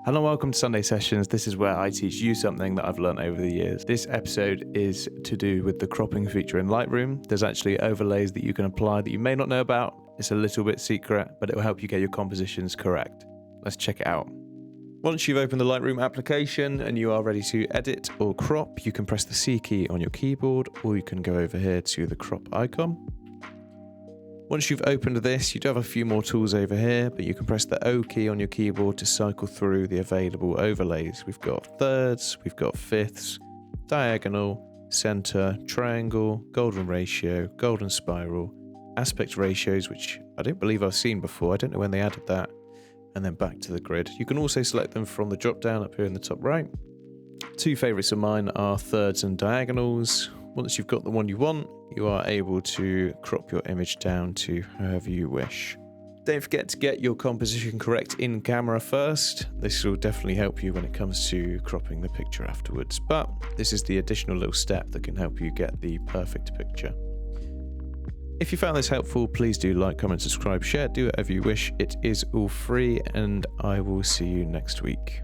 Hello and welcome to Sunday Sessions. This is where I teach you something that I've learned over the years. This episode is to do with the cropping feature in Lightroom. There's actually overlays that you can apply that you may not know about. It's a little bit secret, but it will help you get your compositions correct. Let's check it out. Once you've opened the Lightroom application and you are ready to edit or crop, you can press the C key on your keyboard, or you can go over here to the crop icon. Once you've opened this, you do have a few more tools over here, but you can press the O key on your keyboard to cycle through the available overlays. We've got thirds, we've got fifths, diagonal, center, triangle, golden ratio, golden spiral, aspect ratios, which I don't believe I've seen before. I don't know when they added that. And then back to the grid. You can also select them from the drop down up here in the top right. Two favorites of mine are thirds and diagonals. Once you've got the one you want, you are able to crop your image down to however you wish. Don't forget to get your composition correct in camera first. This will definitely help you when it comes to cropping the picture afterwards. But this is the additional little step that can help you get the perfect picture. If you found this helpful, please do like, comment, subscribe, share, do whatever you wish. It is all free, and I will see you next week.